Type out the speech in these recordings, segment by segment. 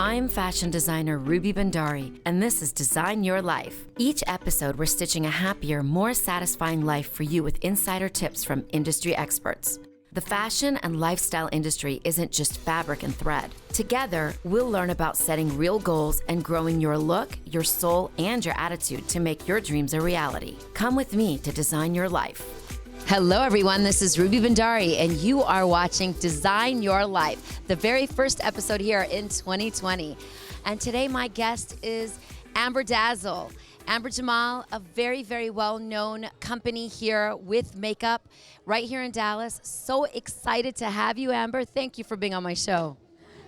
I'm fashion designer Ruby Bhandari, and this is Design Your Life. Each episode, we're stitching a happier, more satisfying life for you with insider tips from industry experts. The fashion and lifestyle industry isn't just fabric and thread. Together, we'll learn about setting real goals and growing your look, your soul, and your attitude to make your dreams a reality. Come with me to design your life. Hello, everyone. This is Ruby Bhandari, and you are watching Design Your Life, the very first episode here in 2020. And today, my guest is Amber Dazzle. Amber Jamal, a very, very well-known company here with makeup right here in Dallas. So excited to have you, Amber. Thank you for being on my show.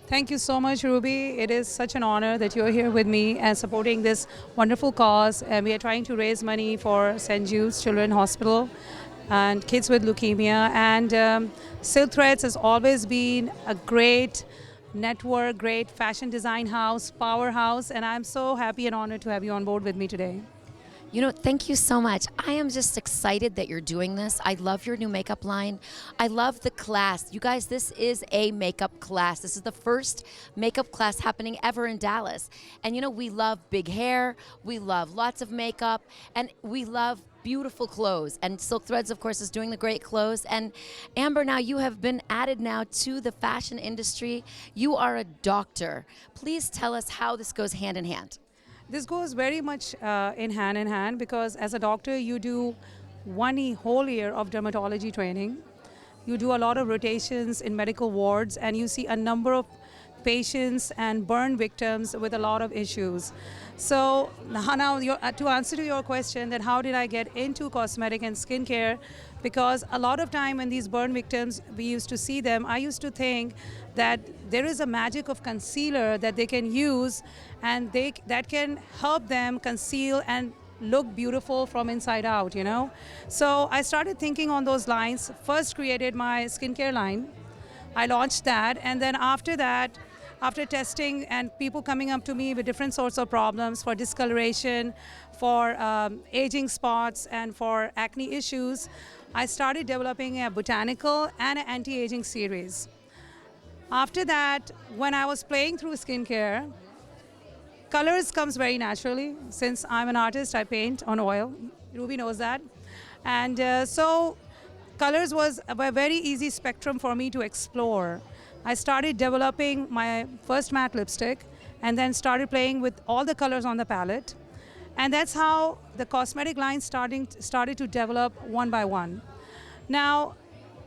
Thank you so much, Ruby. It is such an honor that you're here with me and supporting this wonderful cause. And we are trying to raise money for St. Jude's Children's Hospital and kids with leukemia. And Silk Threads has always been a great network, great fashion design house, powerhouse, and I'm so happy and honored to have you on board with me today. You know, thank you so much. I am just excited that you're doing this. I love your new makeup line. I love the class. You guys, this is a makeup class. This is the first makeup class happening ever in Dallas. And you know, we love big hair, we love lots of makeup, and we love beautiful clothes. And Silk Threads, of course, is doing the great clothes. And Amber, now you have been added now to the fashion industry. You are a doctor. Please tell us how this goes hand in hand. This goes very much in hand because as a doctor, you do one whole year of dermatology training. You do a lot of rotations in medical wards, and you see a number of patients and burn victims with a lot of issues. So now to answer to your question that how did I get into cosmetic and skincare, because a lot of time when these burn victims, we used to see them, I used to think that there is a magic of concealer that they can use and that can help them conceal and look beautiful from inside out, you know. So I started thinking on those lines, first created my skincare line. I launched that, and then after that, after testing and people coming up to me with different sorts of problems for discoloration, for aging spots, and for acne issues, I started developing a botanical and an anti-aging series. After that, when I was playing through skincare, colors comes very naturally. Since I'm an artist, I paint on oil. Ruby knows that. And so colors was a very easy spectrum for me to explore. I started developing my first matte lipstick and then started playing with all the colors on the palette. And that's how the cosmetic line started to develop one by one. Now,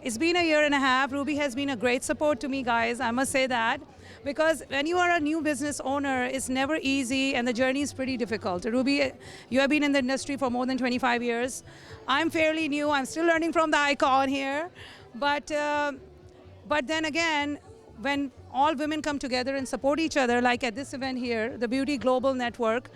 it's been a year and a half. Ruby has been a great support to me, guys. I must say that. Because when you are a new business owner, it's never easy and the journey is pretty difficult. Ruby, you have been in the industry for more than 25 years. I'm fairly new. I'm still learning from the icon here. But then again, when all women come together and support each other, like at this event here, the Beauty Global Network,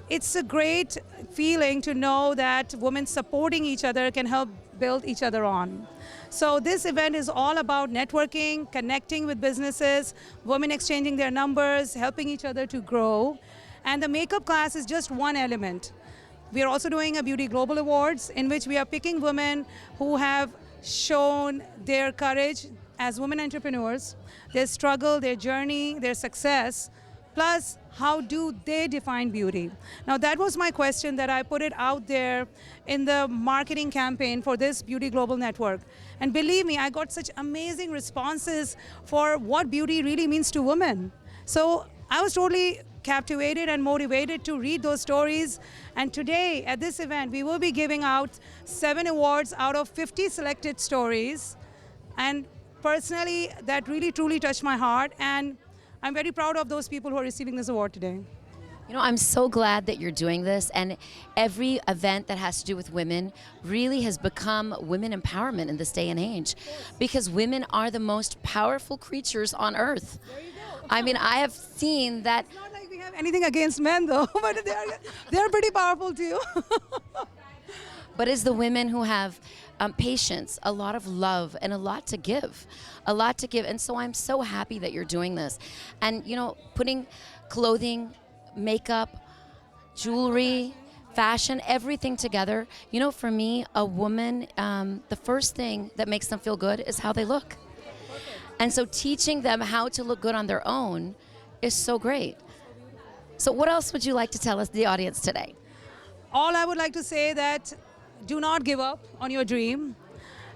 it's a great feeling to know that women supporting each other can help build each other on. So this event is all about networking, connecting with businesses, women exchanging their numbers, helping each other to grow. And the makeup class is just one element. We are also doing a Beauty Global Awards in which we are picking women who have shown their courage as women entrepreneurs, their struggle, their journey, their success, plus how do they define beauty? Now that was my question that I put it out there in the marketing campaign for this Beauty Global Network. And believe me, I got such amazing responses for what beauty really means to women. So I was totally captivated and motivated to read those stories. And today at this event, we will be giving out 7 awards out of 50 selected stories. And personally, that really truly touched my heart. And I'm very proud of those people who are receiving this award today. You know, I'm so glad that you're doing this, and every event that has to do with women really has become women empowerment in this day and age, because women are the most powerful creatures on earth. There you go. I mean, I have seen that. It's not like we have anything against men though, but they're pretty powerful too. But it's the women who have patience, a lot of love, and a lot to give. A lot to give. And so I'm so happy that you're doing this. And, you know, putting clothing, makeup, jewelry, fashion, everything together. You know, for me, a woman, the first thing that makes them feel good is how they look. And so teaching them how to look good on their own is so great. So what else would you like to tell us, the audience, today? All I would like to say that do not give up on your dream.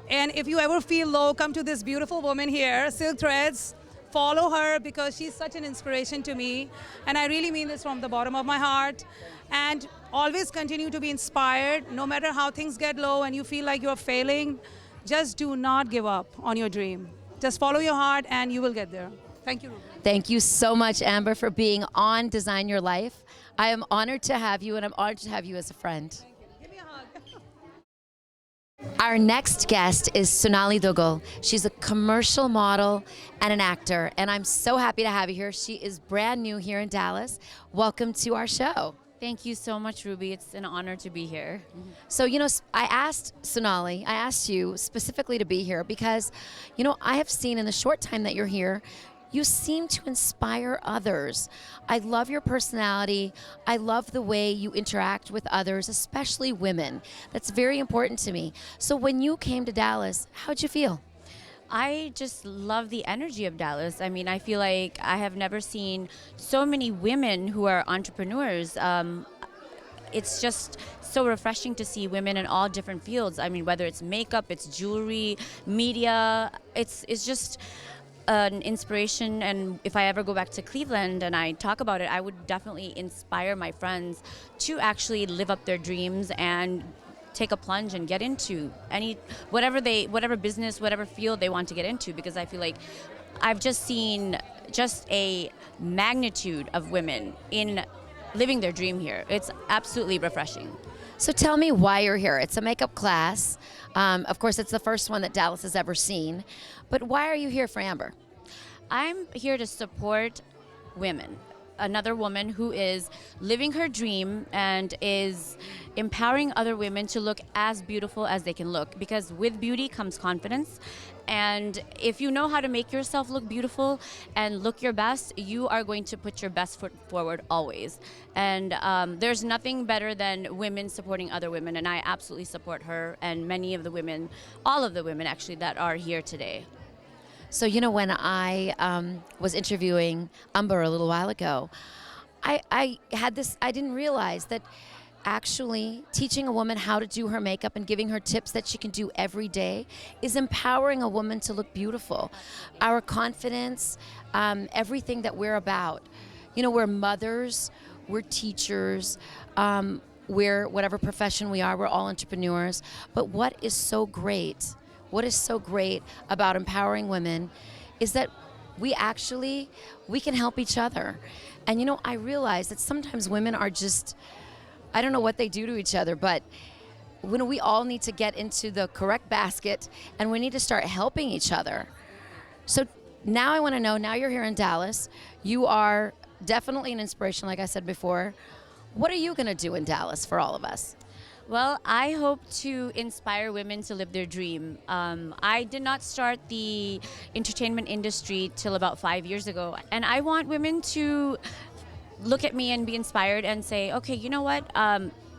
And if you ever feel low, come to this beautiful woman here, Silk Threads. Follow her because she's such an inspiration to me. And I really mean this from the bottom of my heart. And always continue to be inspired, no matter how things get low and you feel like you're failing. Just do not give up on your dream. Just follow your heart and you will get there. Thank you, Ruby. Thank you so much, Amber, for being on Design Your Life. I am honored to have you, and I'm honored to have you as a friend. Thank you. Give me a hug. Our next guest is Sonali Duggal. She's a commercial model and an actor, and I'm so happy to have you here. She is brand new here in Dallas. Welcome to our show. Thank you so much, Ruby. It's an honor to be here. So, I asked Sonali, I asked you specifically to be here because, I have seen in the short time that you're here, you seem to inspire others. I love your personality. I love the way you interact with others, especially women. That's very important to me. So when you came to Dallas, how'd you feel? I just love the energy of Dallas. I mean, I feel like I have never seen so many women who are entrepreneurs. It's just so refreshing to see women in all different fields. I mean, whether it's makeup, it's jewelry, media, it's just an inspiration. And if I ever go back to Cleveland and I talk about it, I would definitely inspire my friends to actually live up their dreams and take a plunge and get into whatever business, whatever field they want to get into, because I feel like I've just seen just a magnitude of women in living their dream here. It's absolutely refreshing. So tell me why you're here. It's a makeup class. Of course, it's the first one that Dallas has ever seen. But why are you here for Amber? I'm here to support women. Another woman who is living her dream and is empowering other women to look as beautiful as they can look, because with beauty comes confidence. And if you know how to make yourself look beautiful and look your best, you are going to put your best foot forward always. And there's nothing better than women supporting other women, and I absolutely support her and many of the women, all of the women actually, that are here today. So, when I was interviewing Amber a little while ago, I didn't realize that actually teaching a woman how to do her makeup and giving her tips that she can do every day is empowering a woman to look beautiful. Our confidence, everything that we're about. We're mothers, we're teachers, we're whatever profession we are, we're all entrepreneurs. But what is so great about empowering women is that we can help each other. And I realize that sometimes women are just, I don't know what they do to each other, but when we all need to get into the correct basket and we need to start helping each other. So now I want to know, now you're here in Dallas, you are definitely an inspiration, like I said before. What are you going to do in Dallas for all of us? Well, I hope to inspire women to live their dream. I did not start the entertainment industry till about 5 years ago, and I want women to look at me and be inspired and say, okay, you know what?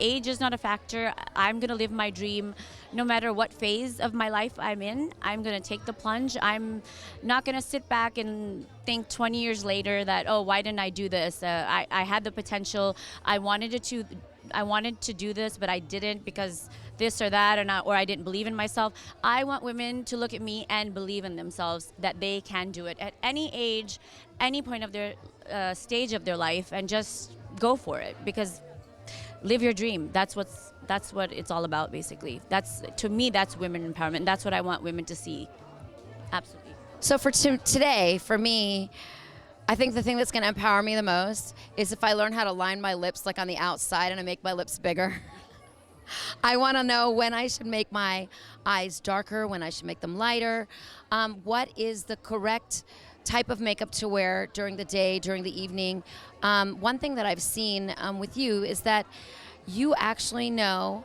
Age is not a factor. I'm going to live my dream no matter what phase of my life I'm in. I'm going to take the plunge. I'm not going to sit back and think 20 years later that, oh, why didn't I do this? I had the potential. I wanted to do this, but I didn't because this or that, or I didn't believe in myself. I want women to look at me and believe in themselves that they can do it at any age, any point of their stage of their life, and just go for it, because live your dream. That's what it's all about, basically. To me, that's women empowerment. That's what I want women to see. Absolutely. So for today, for me, I think the thing that's going to empower me the most is if I learn how to line my lips like on the outside and I make my lips bigger. I want to know when I should make my eyes darker, when I should make them lighter. What is the correct type of makeup to wear during the day, during the evening? One thing that I've seen with you is that you actually know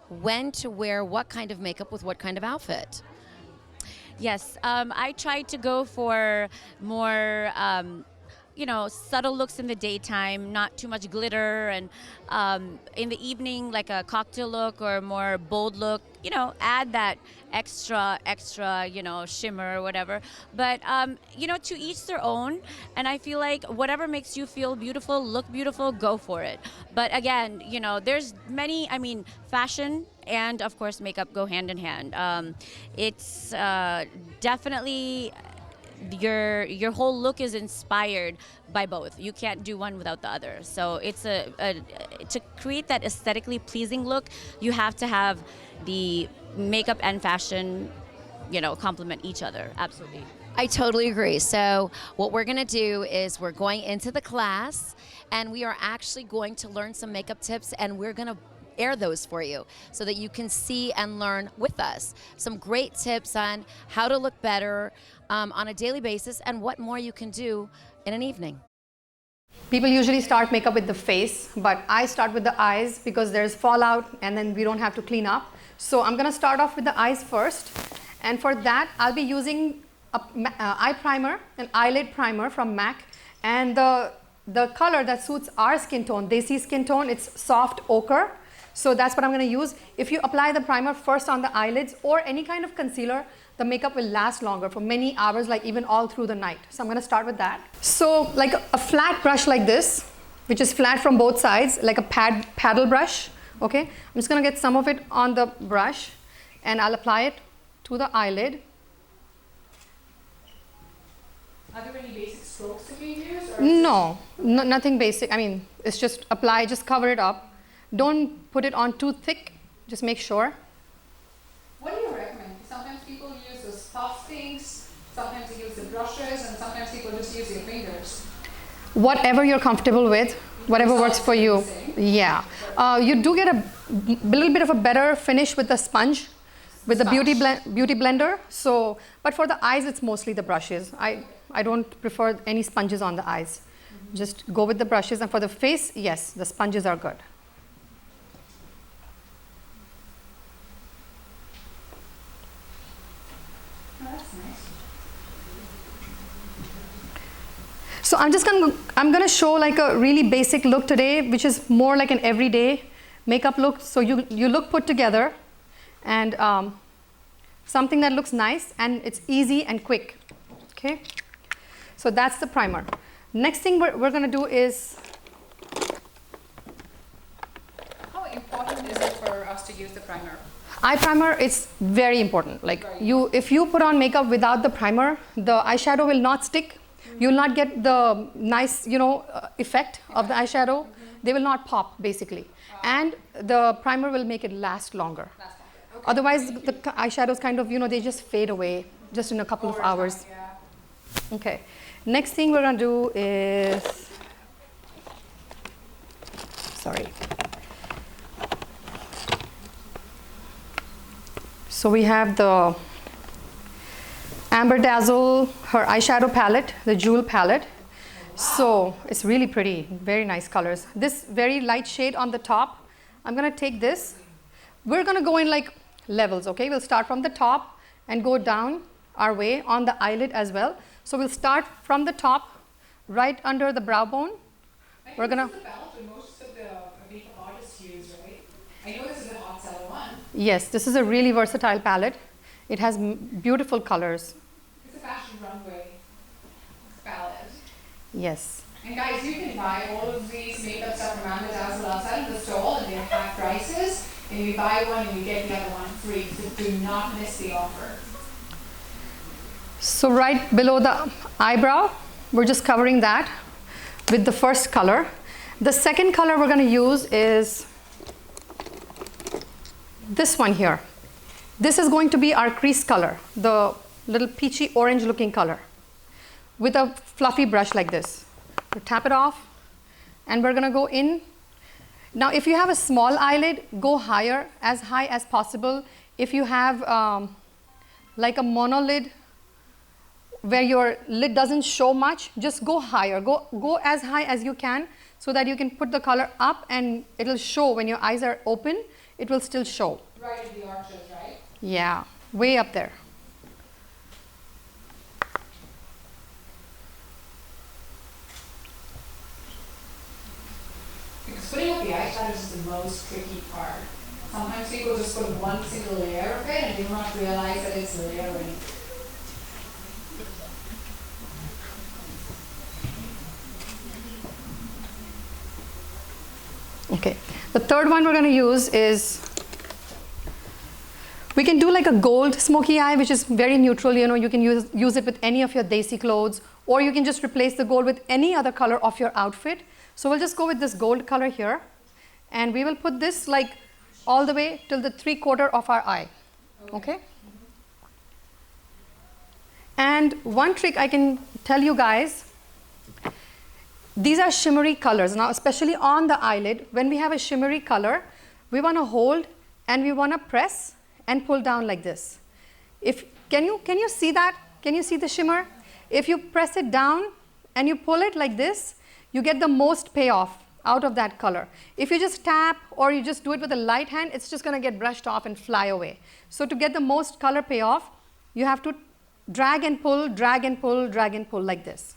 when to wear what kind of makeup with what kind of outfit. Yes, I try to go for more, you know, subtle looks in the daytime, not too much glitter, and in the evening, like a cocktail look or more bold look, you know, add that extra, you know, shimmer or whatever. But, you know, to each their own. And I feel like whatever makes you feel beautiful, look beautiful, go for it. But again, you know, there's many, I mean, fashion and of course makeup go hand in hand. It's definitely your whole look is inspired by both. You can't do one without the other. So it's to create that aesthetically pleasing look, you have to have the makeup and fashion, you know, complement each other. Absolutely. I totally agree. So what we're going to do is we're going into the class and we are actually going to learn some makeup tips, and we're going to air those for you so that you can see and learn with us some great tips on how to look better on a daily basis and what more you can do in an evening. People usually start makeup with the face, but I start with the eyes because there's fallout and then we don't have to clean up. So I'm going to start off with the eyes first, and for that I'll be using a eye primer, an eyelid primer from MAC, and the color that suits our skin tone, Desi skin tone, it's soft ochre. So that's what I'm going to use. If you apply the primer first on the eyelids or any kind of concealer, the makeup will last longer for many hours, like even all through the night. So I'm going to start with that. So like a flat brush like this, which is flat from both sides, like a paddle brush. Okay, I'm just going to get some of it on the brush and I'll apply it to the eyelid. Are there any basic strokes to be used? Or No, nothing basic. I mean, it's just apply, just cover it up. Don't put it on too thick, just make sure. what do you recommend? Sometimes people use those puff things, sometimes they use the brushes, and sometimes people just use their fingers. Whatever you're comfortable with, whatever works for you. Yeah. You do get a little bit of a better finish with the sponge, with the beauty blender. So, but for the eyes, it's mostly the brushes. I don't prefer any sponges on the eyes. Just go with the brushes. And for the face, yes, the sponges are good. Oh, that's nice. So I'm gonna show like a really basic look today, which is more like an everyday makeup look. So you look put together, and something that looks nice and it's easy and quick. Okay. So that's the primer. Next thing we're gonna do is. How important is it for us to use the primer? Eye primer is very important. Like if you put on makeup without the primer, the eyeshadow will not stick. You'll not get the nice, you know, effect of the eyeshadow. They will not pop basically. And the primer will make it last longer. Okay. Otherwise, the eyeshadows kind of, you know, they just fade away just in a couple of hours. Yeah. Okay. Next thing we're going to do is, sorry. So we have the Amber Dazzle, her eyeshadow palette, the Jewel palette. So it's really pretty, very nice colors. This very light shade on the top, I'm going to take this. We're going to go in like levels, okay? We'll start from the top and go down our way on the eyelid as well. So we'll start from the top, right under the brow bone. We're going to... This is the palette that most of the makeup artists use, right? I know this is a hot seller one. Yes, this is a really versatile palette. It has beautiful colors. It's a fashion runway palette. Yes. And guys, you can buy all of these makeup stuff from Amber Dazzle outside of the stall, and they're half prices. And you buy one and you get the other one free. So do not miss the offer. So right below the eyebrow, we're just covering that with the first color. The second color we're going to use is this one here. This is going to be our crease color, the little peachy orange looking color, with a fluffy brush like this. We'll tap it off, and we're going to go in. Now, if you have a small eyelid, go higher, as high as possible. If you have like a monolid, where your lid doesn't show much, just go higher. Go as high as you can so that you can put the color up and it'll show when your eyes are open, it will still show. Right in the arches, right? Yeah, way up there. putting up the eyeshadow is the most tricky part. Sometimes people just put one single layer of it and do not realize that it's layering. Okay, the third one we're going to use is, we can do like a gold smoky eye, which is very neutral. You know, you can use it with any of your desi clothes, or you can just replace the gold with any other color of your outfit. So we'll just go with this gold color here, and we will put this like all the way till the 3/4 of our eye. Okay? And one trick I can tell you guys, these are shimmery colors. Now, especially on the eyelid, when we have a shimmery color, we want to hold and we want to press and pull down like this. Can you see that? Can you see the shimmer? If you press it down and you pull it like this, you get the most payoff out of that color. If you just tap or you just do it with a light hand, it's just going to get brushed off and fly away. So to get the most color payoff, you have to drag and pull, drag and pull, drag and pull like this.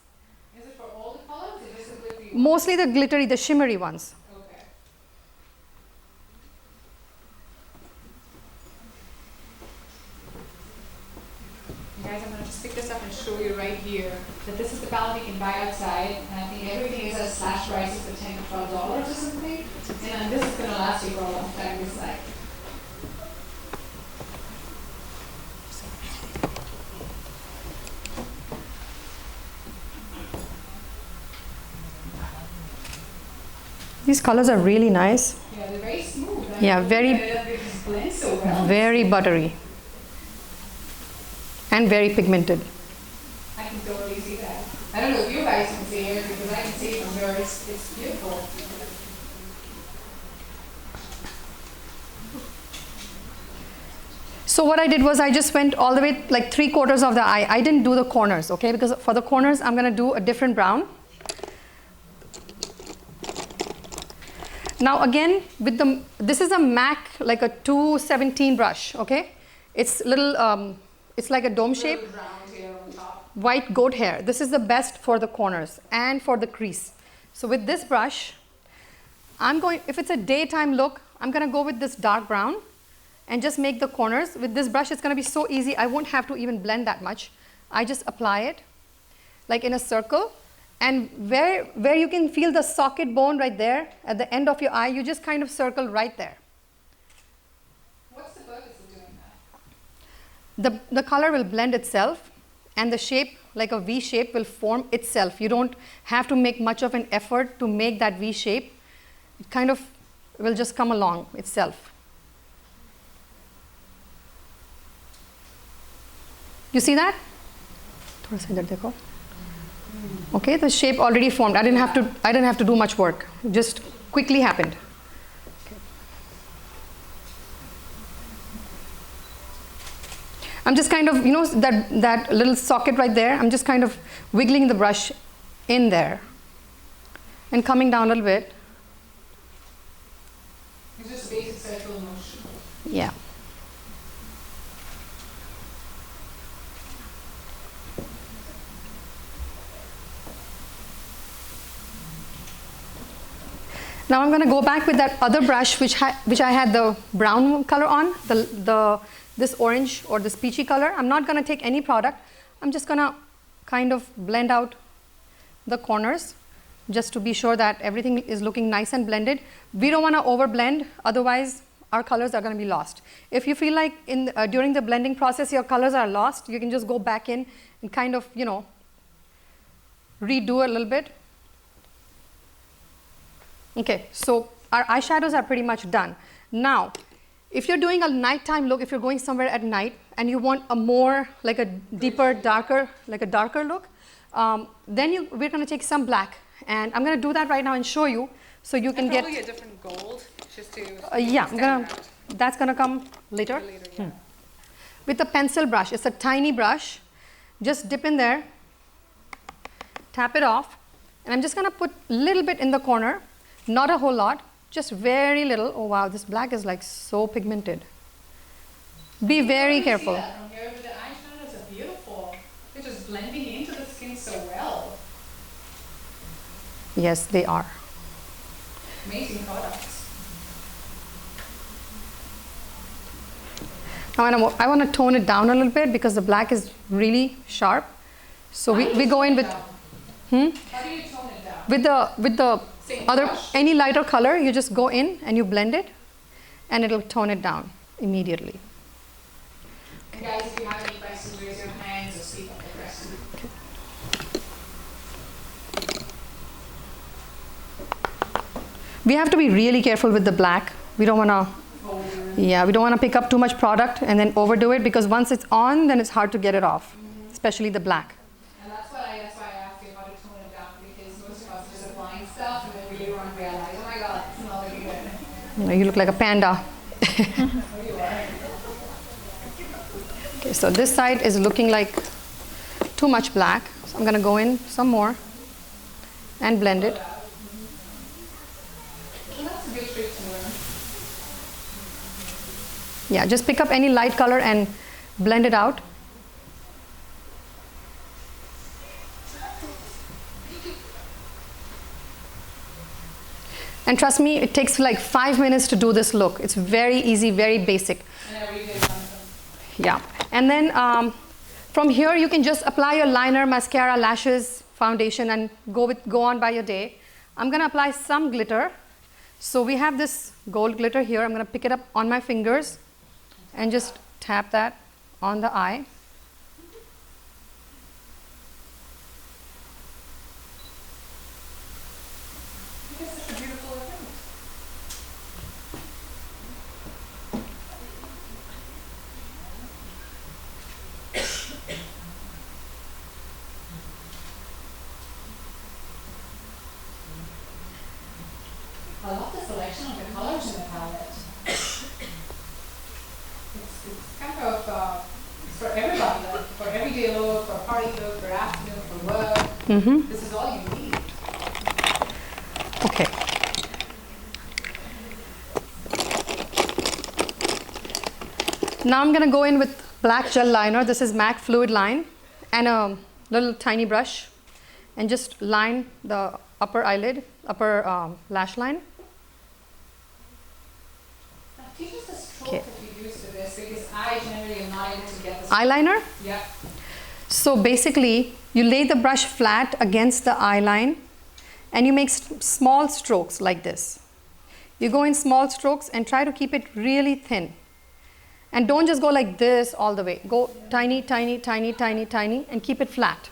Is it for all the colors or just the glittery ones? Mostly the glittery, the shimmery ones. Okay. You guys, I'm going to just pick this up and show you right here that this is the palette you can buy outside, and I think everything is at slash prices for $10 to $12 or something, and this is going to last you for a long time. This like. These colors are really nice. Yeah, they're very smooth. Yeah, They just blend so well. very buttery and very pigmented. I can totally see that. I don't know if you guys can see it, because I can see it from here. It's beautiful. So what I did was I just went all the way like 3/4 of the eye. I didn't do the corners, okay? Because for the corners, I'm going to do a different brown. Now again, with this is a MAC, like a 217 brush, okay? It's little, it's like a dome shape. Little round here on top. White goat hair. This is the best for the corners and for the crease. So with this brush, if it's a daytime look, I'm going to go with this dark brown and just make the corners. With this brush, it's going to be so easy. I won't have to even blend that much. I just apply it like in a circle. And where you can feel the socket bone right there at the end of your eye, you just kind of circle right there. What's the purpose of doing that? The color will blend itself, and the shape, like a V shape, will form itself. You don't have to make much of an effort to make that V shape. It kind of will just come along itself. You see that? थोड़ा सा इधर देखो. Okay, the shape already formed. I didn't have to do much work. It just quickly happened. Okay. I'm just kind of, you know, that little socket right there, I'm just kind of wiggling the brush in there and coming down a little bit. It's just basic circle motion. Yeah. Now I'm going to go back with that other brush which I had the brown color on, this orange or this peachy color. I'm not going to take any product. I'm just going to kind of blend out the corners just to be sure that everything is looking nice and blended. We don't want to over blend, otherwise our colors are going to be lost. If you feel like during the blending process your colors are lost, you can just go back in and kind of, you know, redo a little bit. Okay, so our eyeshadows are pretty much done. Now, if you're doing a nighttime look, if you're going somewhere at night and you want a more, like a deeper, darker, like a darker look, then we're going to take some black. And I'm going to do that right now and show you, so you can get... Probably a different gold, just to yeah, that's going to come later. Yeah. With a pencil brush, it's a tiny brush. Just dip in there, tap it off, and I'm just going to put a little bit in the corner. Not a whole lot, just very little. Oh wow, this black is like so pigmented. Be very careful. See that from here, but the eyeshadows are beautiful. They're just blending into the skin so well. Yes, they are. amazing products. Now I want to tone it down a little bit because the black is really sharp. So we go in with How do you tone it down? with the Same other brush? any lighter color. You just go in and you blend it, and it'll tone it down immediately. And guys, if you have any questions, raise your hands or speak up the question. We have to be really careful with the black. We don't want to, yeah, we don't want to pick up too much product and then overdo it, because once it's on, then it's hard to get it off, especially the black. And that's why I asked you how to tone it down, because most of us just applying stuff and then we later on realize, oh my god, it's not looking good. You know, you look like a panda. Oh, you are. Okay, so this side is looking like too much black. So I'm going to go in some more and blend it. So that's a good trick to learn. Yeah, just pick up any light color and blend it out. And trust me, it takes like 5 minutes to do this look. It's very easy, very basic. And every day something. Yeah. And then from here, you can just apply your liner, mascara, lashes, foundation, and go on by your day. I'm going to apply some glitter. So we have this gold glitter here. I'm going to pick it up on my fingers and just tap that on the eye. It's such a beautiful effect. I love the selection of the colors in the palette. It's kind of it's for everybody, like for everyday look, for party look, for afternoon, for work. Mm-hmm. This is all you need. Okay. Now I'm going to go in with black gel liner. This is MAC Fluid Line, and a little tiny brush, and just line the upper eyelid, upper lash line. Now, teach us the stroke Okay. that you use for this, because I generally am not able to get this. Eyeliner. Yeah. So basically, you lay the brush flat against the eye line, and you make small strokes like this. You go in small strokes and try to keep it really thin. And don't just go like this all the way. Go tiny, tiny, tiny, tiny, tiny, and keep it flat.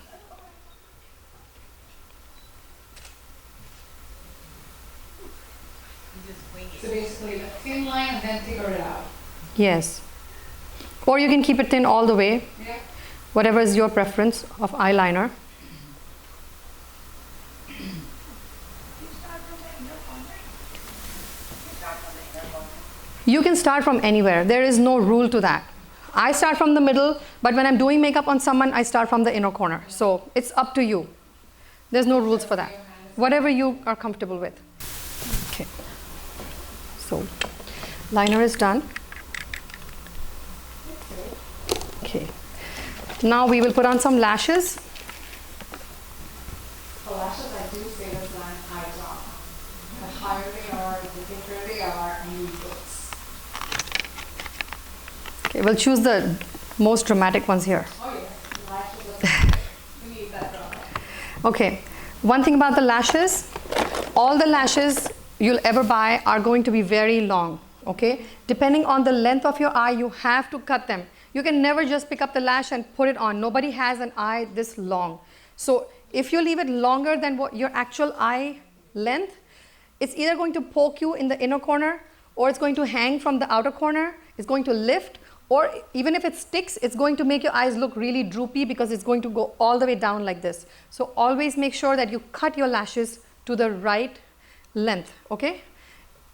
So basically, a thin line and then figure it out. Yes. Or you can keep it thin all the way, Yeah. whatever is your preference of eyeliner. You can start from anywhere. There is no rule to that. I start from the middle, but when I'm doing makeup on someone, I start from the inner corner. So it's up to you. There's no rules for that. Whatever you are comfortable with. Okay. So liner is done. Okay. Now we will put on some lashes. For lashes, I do say this line eyes on. The higher they are, the thicker they are, and you looks. Okay, we'll choose the most dramatic ones here. Oh yes, lashes look we need that drama. Okay, one thing about the lashes, all the lashes you'll ever buy are going to be very long, okay? Depending on the length of your eye, you have to cut them. You can never just pick up the lash and put it on. Nobody has an eye this long. So if you leave it longer than what your actual eye length, it's either going to poke you in the inner corner, or it's going to hang from the outer corner, it's going to lift, or even if it sticks, it's going to make your eyes look really droopy because it's going to go all the way down like this. So always make sure that you cut your lashes to the right length, okay?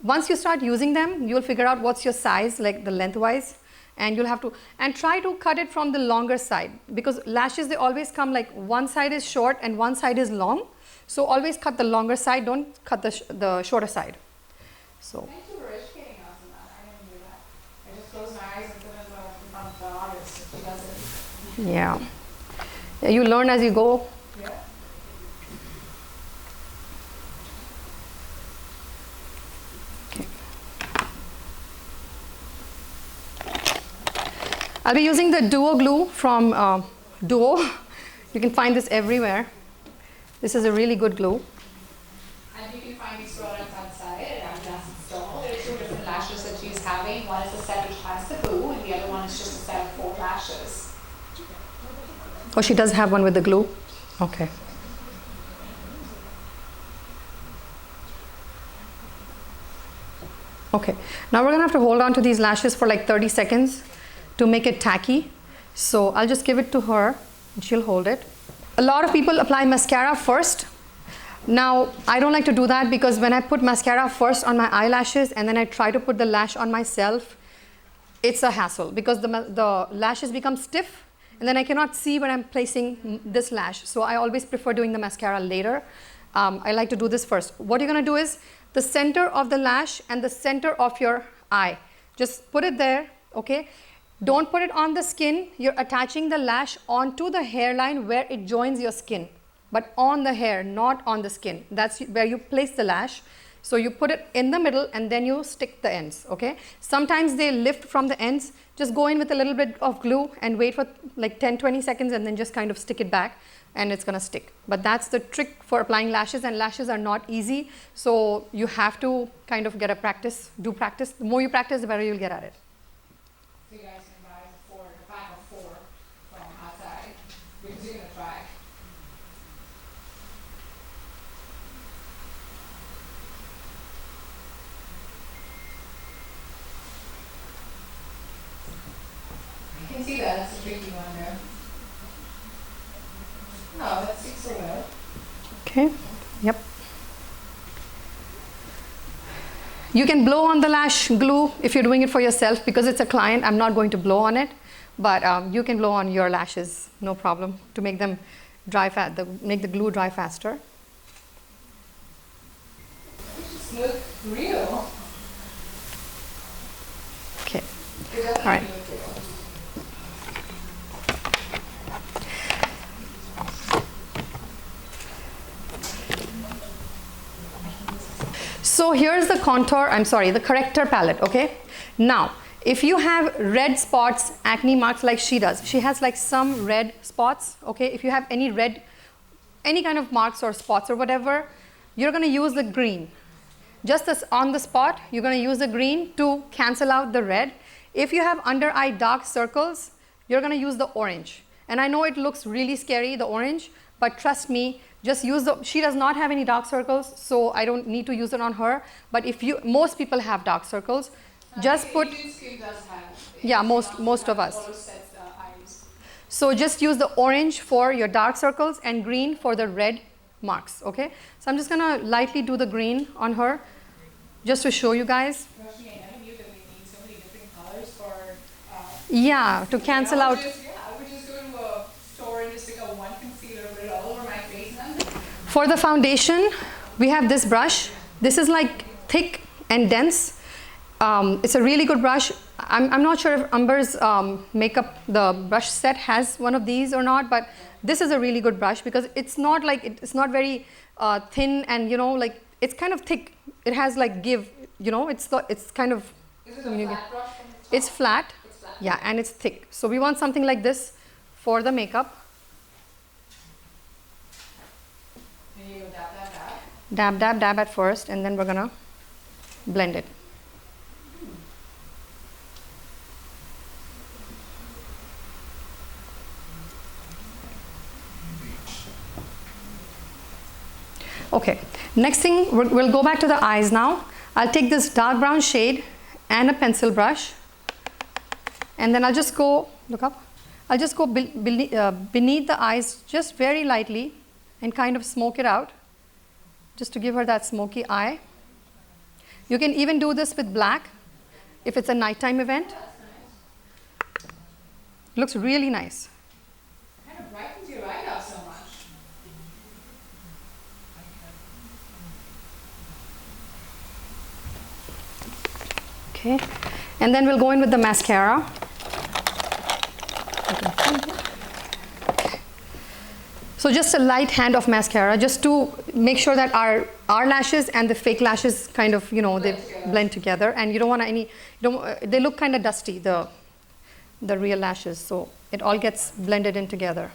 Once you start using them, you'll figure out what's your size, like the lengthwise, and you'll have to, and try to cut it from the longer side, because lashes, they always come like one side is short and one side is long. So always cut the longer side, don't cut the shorter side. So. Thank you for educating us on that. I didn't do that. I just close my eyes and put it in front of the artist if she does it. Yeah. Yeah, you learn as you go. Yeah. I'll be using the Duo glue from Duo. You can find this everywhere. This is a really good glue. And you can find these products outside at our glass store. There are two different lashes that she's having. One is a set which has the glue, and the other one is just a set of 4 lashes. Oh, she does have one with the glue? Okay. Okay, now we're gonna have to hold on to these lashes for like 30 seconds to make it tacky. So I'll just give it to her and she'll hold it. A lot of people apply mascara first. Now, I don't like to do that because when I put mascara first on my eyelashes and then I try to put the lash on myself, it's a hassle because the lashes become stiff and then I cannot see when I'm placing this lash. So I always prefer doing the mascara later. I like to do this first. What you're gonna do is the center of the lash and the center of your eye. Just put it there, okay? Don't put it on the skin. You're attaching the lash onto the hairline where it joins your skin, but on the hair, not on the skin. That's where you place the lash. So you put it in the middle and then you stick the ends, okay? Sometimes they lift from the ends. Just go in with a little bit of glue and wait for like 10-20 seconds and then just kind of stick it back and it's gonna stick. But that's the trick for applying lashes, and lashes are not easy. So you have to kind of get a practice, do practice. The more you practice, the better you'll get at it. So you guys can buy the pack of 4 from outside because you're gonna try. You can see that, that's a tricky one there. No, that sticks so well. Okay, yep. You can blow on the lash glue if you're doing it for yourself. Because it's a client, I'm not going to blow on it, but you can blow on your lashes, no problem, to make them dry make the glue dry faster. They just look real. Okay, They definitely all right. look real. So here's the contour, the corrector palette, okay? Now, if you have red spots, acne marks like she does, she has like some red spots, okay? If you have any red, any kind of marks or spots or whatever, you're gonna use the green. Just as on the spot, you're gonna use the green to cancel out the red. If you have under eye dark circles, you're gonna use the orange. And I know it looks really scary, the orange, but trust me, just use she does not have any dark circles, so I don't need to use it on her. But if most people have dark circles, just put, Indian skin does have. yeah, most of us. Follow sets, eyes. So just use the orange for your dark circles and green for the red marks, okay? So I'm just gonna lightly do the green on her, just to show you guys. Roshni, I never knew that we need so many different colors for. Yeah, to cancel out. I would just go to a store and just pick up one concealer, put it all over my face, and For the foundation, we have this brush. This is like thick and dense. It's a really good brush. I'm not sure if Amber's makeup, the brush set has one of these or not, but this is a really good brush because it's not like, it's not very thin and, you know, like it's kind of thick. It has like give, you know, it's kind of, is it a flat brush from the top? it's flat. It's flat. Yeah, and it's thick. So we want something like this for the makeup. And you go dab, dab, dab. Dab, dab, dab at first, and then we're gonna blend it. Okay, next thing, we'll go back to the eyes now. I'll take this dark brown shade and a pencil brush, and then I'll just go, look up, I'll just go beneath the eyes just very lightly and kind of smoke it out, just to give her that smoky eye. You can even do this with black if it's a nighttime event. Looks really nice. Kind of brightens your eye up so much. Okay, and then we'll go in with the mascara. So just a light hand of mascara, just to make sure that our lashes and the fake lashes kind of, you know, they blend together. And you don't want any, they look kind of dusty, the the real lashes, so it all gets blended in together.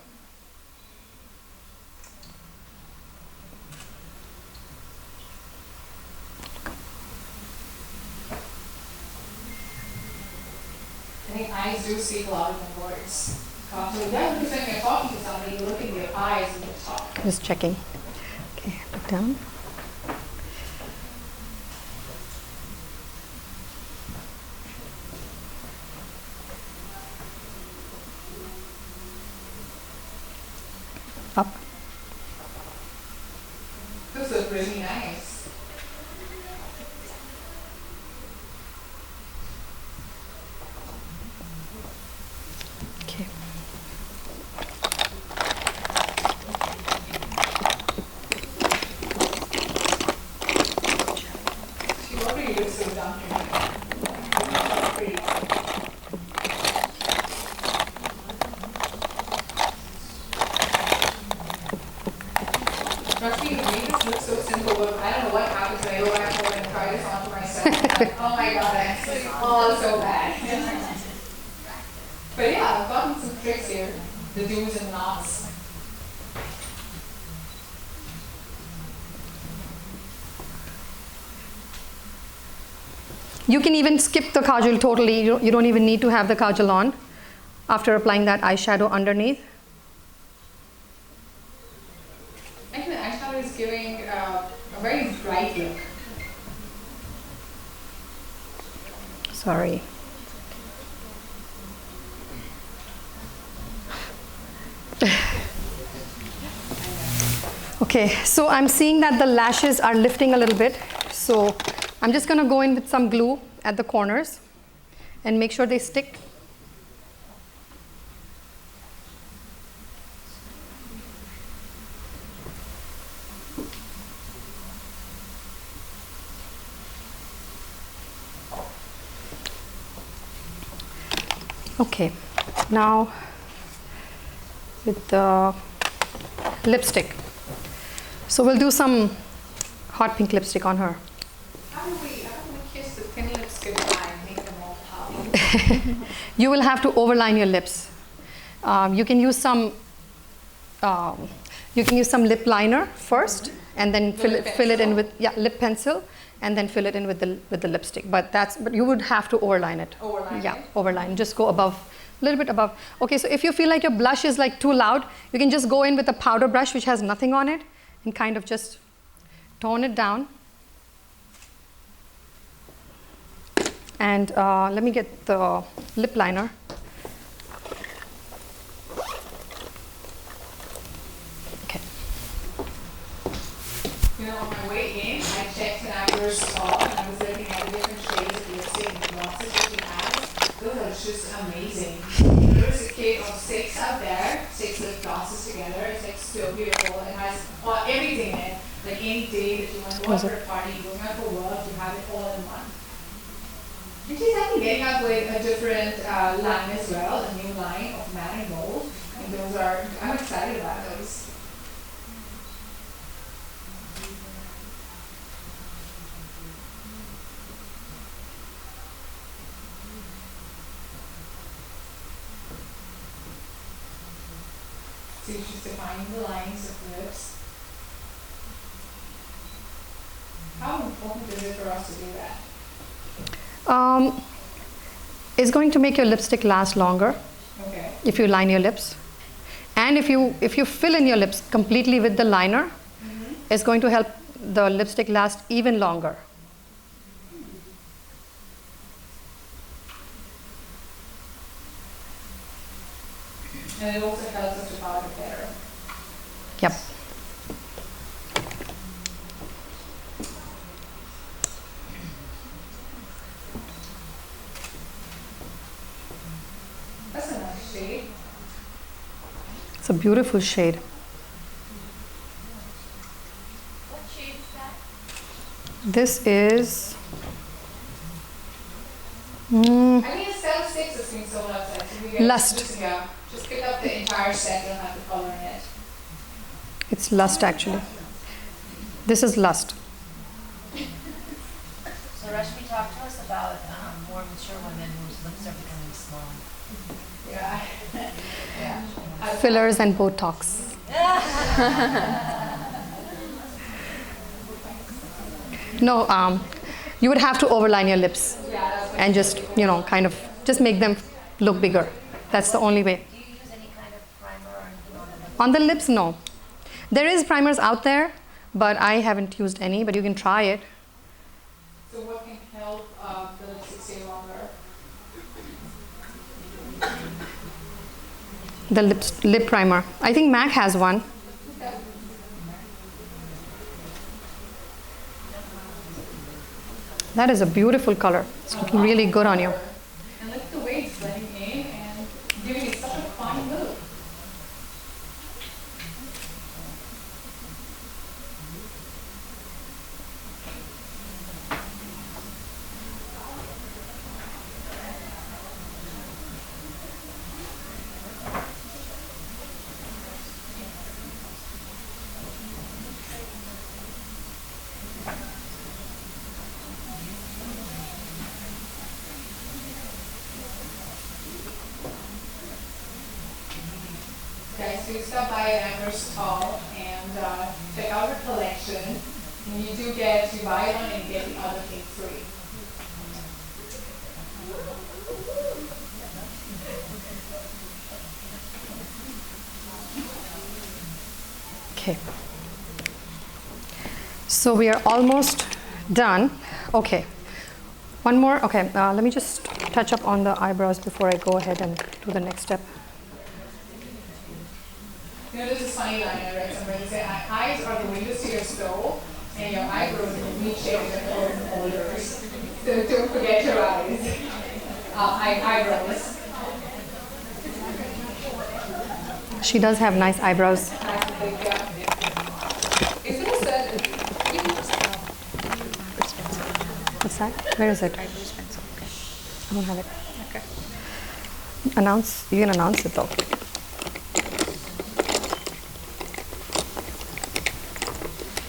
I think eyes do speak louder than words. Yeah, because when you're talking to somebody, you look in their eyes and you talk. Just checking. Okay, look down. Up. This looks really nice. Okay. She already looks so done. Pretty. Trust me, to me this looks so simple, but I don't know what happens when I go back home and try this on for myself. Like, oh my god, it's all so bad. But yeah, I've gotten some tricks here. The do's and nots. You can even skip the kajal totally. You don't even need to have the kajal on after applying that eyeshadow underneath. I think the eyeshadow is giving a very bright look. Sorry. Okay, so I'm seeing that the lashes are lifting a little bit. So I'm just gonna go in with some glue at the corners and make sure they stick. Okay, now with the lipstick. So we'll do some hot pink lipstick on her. How do we kiss the thin lips goodbye and make them all pop? You will have to overline your lips. You can use some lip liner first, and then fill it in with lip pencil, and then fill it in with the lipstick. But you would have to overline it. Overline Yeah, it? overline. Just go above, a little bit above. Okay, so if you feel like your blush is like too loud, you can just go in with a powder brush which has nothing on it, and kind of just tone it down. And let me get the lip liner. Okay. You know, on my way in, I checked Amber's stall and I was looking at the different shades of lipstick and glosses that she has. Those are just amazing. There's a kit of 6 out there, 6 lip glosses together. It's like so beautiful. It has everything in it. Like any day that you want to go out for a party, going out for work, you have it all in one. And she's actually getting up with a different line as well, a new line of matte and gold. And those are, I'm excited about those. So she's defining the lines of lips. How important is it for us to do that? It's going to make your lipstick last longer. Okay. If you line your lips, and if you fill in your lips completely with the liner, it's going to help the lipstick last even longer. And it also helps us to powder better. Yep. That's a nice shade. It's a beautiful shade. What shade is that? This is. I think it's step 6 that's being sold outside. So we get Lust. Just pick up the entire set, you don't have the color in it. It's Lust actually. This is Lust. So Rashmi, talk to us about more mature women whose lips are becoming small. fillers and Botox. No, you would have to overline your lips and just, you know, kind of just make them look bigger. That's the only way. Do you use any kind of primer or anything on the lips? On the lips, no. There is primers out there, but I haven't used any, but you can try it. So what can help the lipstick stay longer? The lip primer. I think MAC has one. Okay. That is a beautiful color. It's looking really good on you. And look at the way it's blending in and giving it such a fine look. Okay, so you stop by Amber's stall and check out her collection. And you do get, you buy one and get the other thing free. Okay. So we are almost done. Okay. One more. Okay, let me just touch up on the eyebrows before I go ahead and do the next step. You know, this is funny liner, right? Somebody say eyes are the windows to your soul, and your eyebrows are the shapes and holders. So don't forget your eyes. Eyebrows. She does have nice eyebrows. Is it a set? What's that? Where is it? I don't have it. Okay. Announce. You can announce it though.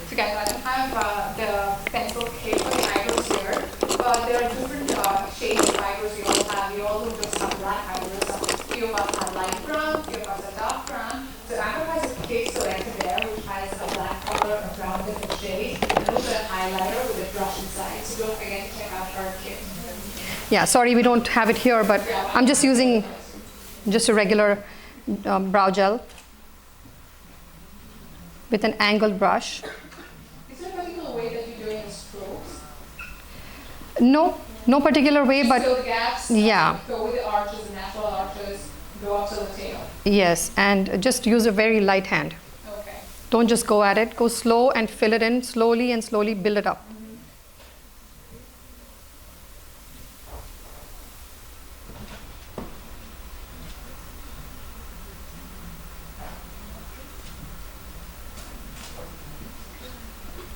So guys, I don't have the pencil case for the eyebrows here, but there are different shades of eyebrows we all have. We all do just have black eyebrows. Some few of us have light brown, few of us are dark brown. So Amber has a case selected there, which has a black color, a brown, different shades, and also a highlighter with a brush inside. So don't forget to check out our kit. Yeah, sorry we don't have it here, but I'm just using just a regular brow gel with an angled brush. Is there a particular way that you're doing the strokes? No particular way, Just but fill the gaps, yeah. go with the arches, the natural arches, go up to the tail. Yes, and just use a very light hand. Okay. Don't just go at it. Go slow and fill it in slowly and slowly build it up.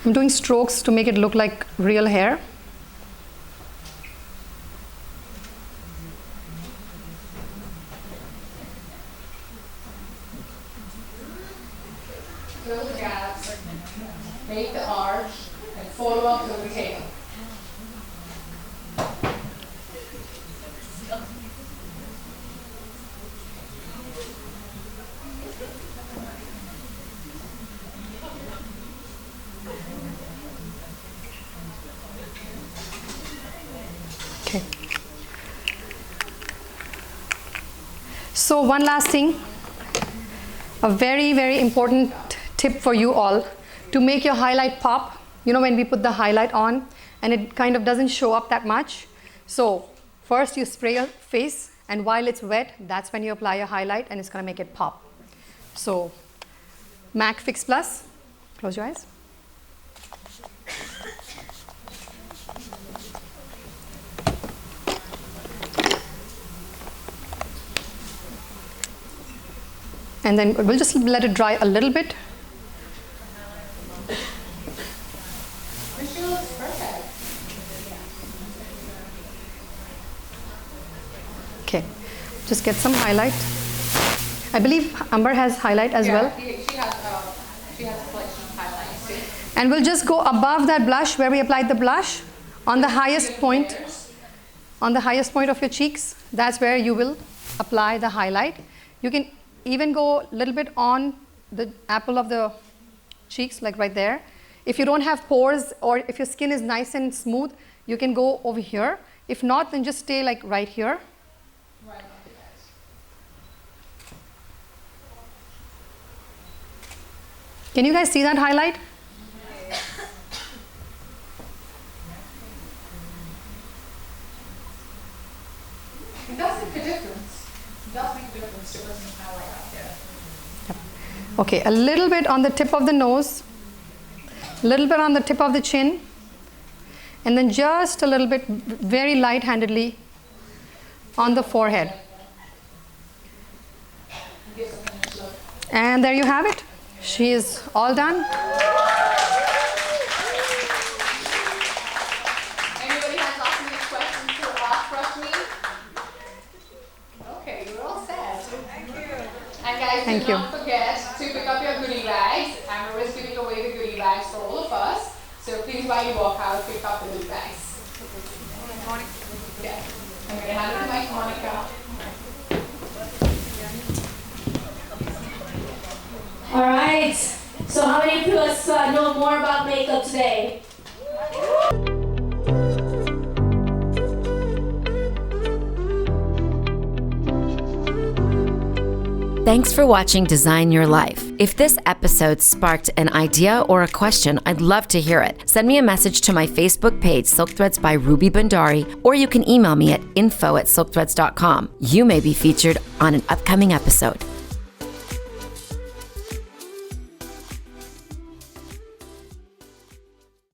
I'm doing strokes to make it look like real hair. Fill the gaps, make the arch, and follow up to the tail. Okay. So one last thing, a very, very important tip for you all to make your highlight pop. You know, when we put the highlight on and it kind of doesn't show up that much. So first you spray your face, and while it's wet, that's when you apply your highlight, and it's going to make it pop. So MAC Fix Plus, close your eyes. And then we'll just let it dry a little bit. This looks perfect. Okay, just get some highlight. I believe Amber has highlight as well. She has a collection of highlights too. And we'll just go above that blush where we applied the blush on the highest point. On the highest point of your cheeks, that's where you will apply the highlight. You can even go a little bit on the apple of the cheeks, like right there. If you don't have pores or if your skin is nice and smooth, you can go over here. If not, then just stay like right here. Right. Can you guys see that highlight? It does make a difference. It does make a difference to person highlight out there. Okay, a little bit on the tip of the nose, a little bit on the tip of the chin, and then just a little bit, very light-handedly, on the forehead. And there you have it. She is all done. Anybody has last minute questions to ask me? Okay, you're all set. Thank you. And guys, Thank do you. not forget to pick up your goodie bags. Amber is giving away the goodie bags for all of us. So please, while you walk out, pick up the goodie bags. Yeah. I'm going to hand it to my Monica. All right. So how many of us know more about makeup today? Thanks for watching Design Your Life. If this episode sparked an idea or a question, I'd love to hear it. Send me a message to my Facebook page, Silk Threads by Ruby Bhandari, or you can email me at info@silkthreads.com. You may be featured on an upcoming episode.